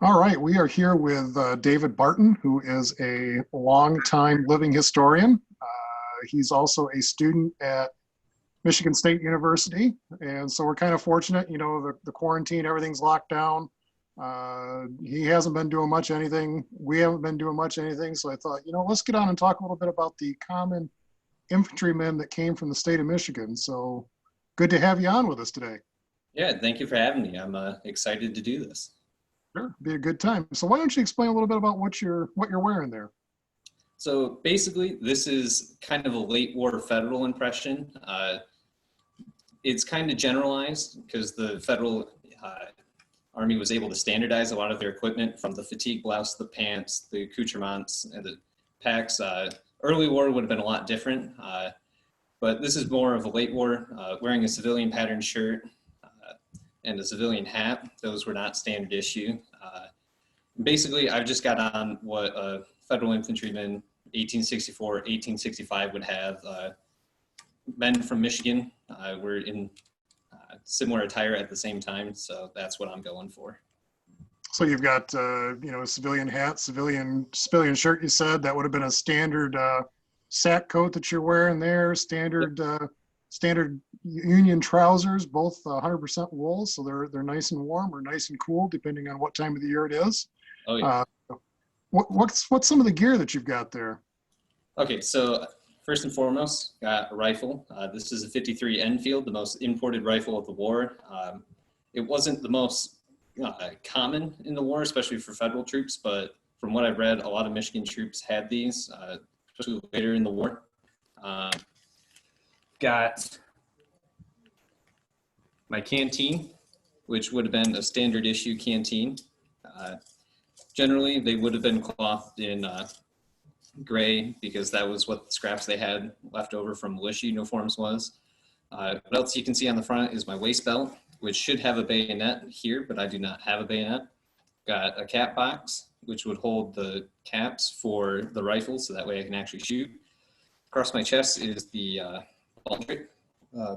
All right, we are here with David Barton, who is a longtime living historian. He's also a student at Michigan State University, and so we're kind of fortunate. The quarantine, everything's locked down. He hasn't been doing much anything. We haven't been doing much anything. So I thought, let's get on and talk a little bit about the common infantrymen that came from the state of Michigan. So good to have you on with us today. Yeah, thank you for having me. I'm excited to do this. Sure, be a good time. So why don't you explain a little bit about what you're wearing there? So basically, this is kind of a late war federal impression. It's kind of generalized because the federal Army was able to standardize a lot of their equipment, from the fatigue blouse, the pants, the accoutrements, and the packs. Early war would have been a lot different, but this is more of a late war, wearing a civilian patterned shirt and a civilian hat. Those were not standard issue. Basically, I've just got on what a federal infantryman 1864, 1865 would have. Men from Michigan were in similar attire at the same time, so that's what I'm going for. So you've got, a civilian hat, civilian shirt. You said that would have been a standard sack coat that you're wearing there. Standard Union trousers, both 100% wool, so they're nice and warm or nice and cool, depending on what time of the year it is. Oh yeah. What's some of the gear that you've got there? Okay, so first and foremost, got a rifle. This is a 53 Enfield, the most imported rifle of the war. It wasn't the most common in the war, especially for federal troops, but from what I've read, a lot of Michigan troops had these, especially later in the war. Got my canteen, which would have been a standard issue canteen. Generally, they would have been clothed in gray because that was what the scraps they had left over from militia uniforms was. What else you can see on the front is my waist belt, which should have a bayonet here, but I do not have a bayonet. Got a cap box, which would hold the caps for the rifle, so that way I can actually shoot. Across my chest is the baldric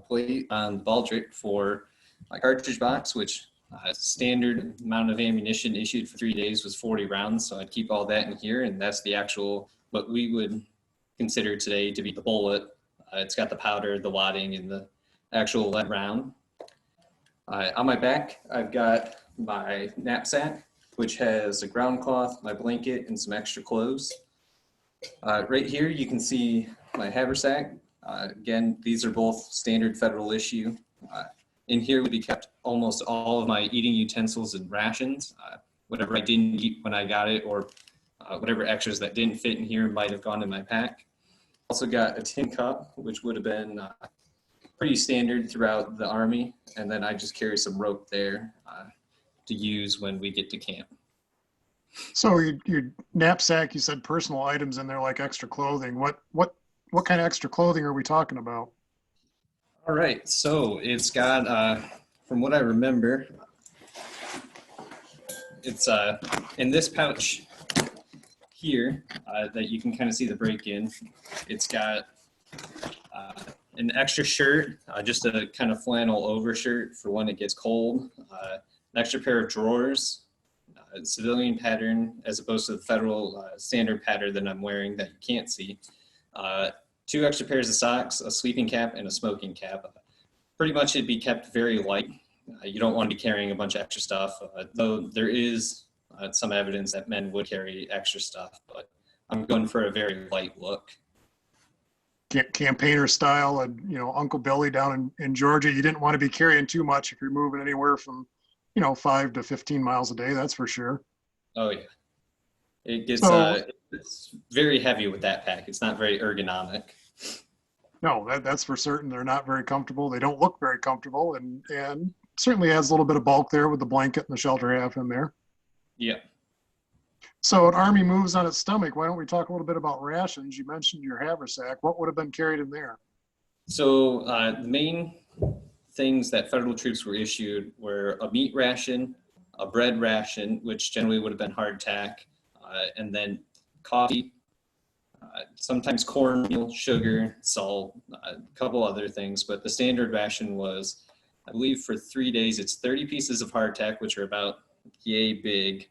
plate on the baldric for my cartridge box, which standard amount of ammunition issued for 3 days was 40 rounds. So I'd keep all that in here, and that's the actual, what we would consider today to be the bullet. It's got the powder, the wadding, and the actual lead round. On my back, I've got my knapsack, which has a ground cloth, my blanket, and some extra clothes. Right here, you can see my haversack. Again, these are both standard federal issue. In here would be kept almost all of my eating utensils and rations. Whatever I didn't eat when I got it, or whatever extras that didn't fit in here might have gone in my pack. Also got a tin cup, which would have been pretty standard throughout the Army. And then I just carry some rope there to use when we get to camp. So your knapsack, you said personal items in there like extra clothing. What kind of extra clothing are we talking about? All right, so it's got, from what I remember, it's in this pouch here that you can kind of see the break in. It's got an extra shirt, just a kind of flannel overshirt for when it gets cold, an extra pair of drawers, civilian pattern as opposed to the federal standard pattern that I'm wearing that you can't see. 2 extra pairs of socks, a sleeping cap, and a smoking cap. Pretty much it'd be kept very light. You don't want to be carrying a bunch of extra stuff, though there is some evidence that men would carry extra stuff, but I'm going for a very light look. Campaigner style, and Uncle Billy down in Georgia, you didn't want to be carrying too much if you're moving anywhere from 5 to 15 miles a day, that's for sure. Oh yeah, it gets it's very heavy with that pack. It's not very ergonomic. No, that's for certain. They're not very comfortable. They don't look very comfortable, and certainly has a little bit of bulk there with the blanket and the shelter half in there. Yeah. So an Army moves on its stomach. Why don't we talk a little bit about rations? You mentioned your haversack. What would have been carried in there? So the main things that federal troops were issued were a meat ration, a bread ration, which generally would have been hardtack, and then coffee, sometimes cornmeal, sugar, salt, a couple other things. But the standard ration was, I believe for 3 days, it's 30 pieces of hardtack, which are about yay big,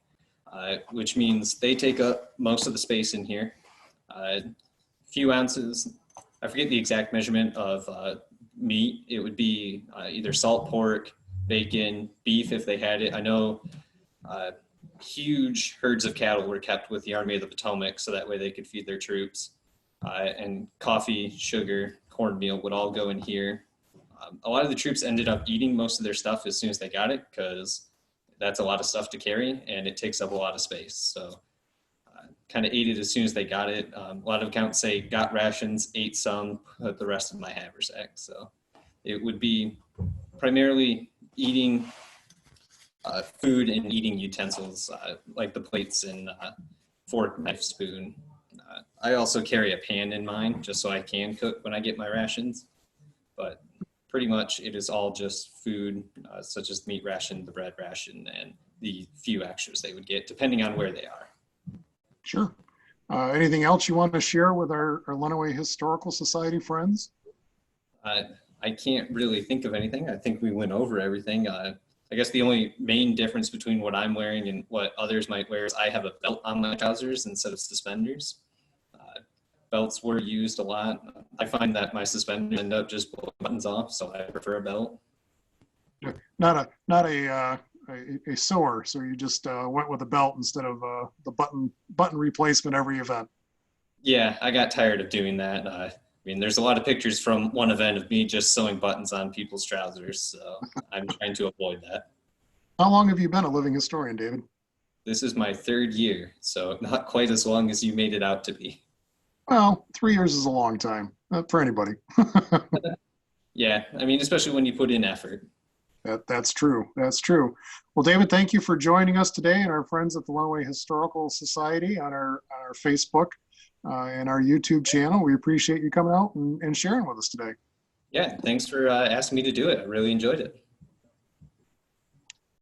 which means they take up most of the space in here. Few ounces, I forget the exact measurement of meat. It would be either salt pork, bacon, beef if they had it. I know huge herds of cattle were kept with the Army of the Potomac, so that way they could feed their troops. And coffee, sugar, cornmeal would all go in here. A lot of the troops ended up eating most of their stuff as soon as they got it, because that's a lot of stuff to carry and it takes up a lot of space. So kind of ate it as soon as they got it. A lot of accounts say got rations, ate some, put the rest in my haversack. So it would be primarily eating food and eating utensils, like the plates and fork, knife, spoon. I also carry a pan in mine just so I can cook when I get my rations. But pretty much it is all just food, such as the meat ration, the bread ration, and the few extras they would get depending on where they are. Sure. Anything else you want to share with our Lenawee Historical Society friends? I can't really think of anything. I think we went over everything. I guess the only main difference between what I'm wearing and what others might wear is I have a belt on my trousers instead of suspenders. Belts were used a lot. I find that my suspenders end up just pulling buttons off, so I prefer a belt. Not a sewer, so you just went with a belt instead of the button replacement every event. Yeah, I got tired of doing that. I mean, there's a lot of pictures from one event of me just sewing buttons on people's trousers, so I'm trying to avoid that. How long have you been a living historian, David? This is my 3rd year, so not quite as long as you made it out to be. Well, 3 years is a long time for anybody. Yeah, I mean, especially when you put in effort. That's true. That's true. Well, David, thank you for joining us today and our friends at the Lenawee Historical Society on our Facebook and our YouTube channel. We appreciate you coming out and sharing with us today. Yeah, thanks for asking me to do it. I really enjoyed it.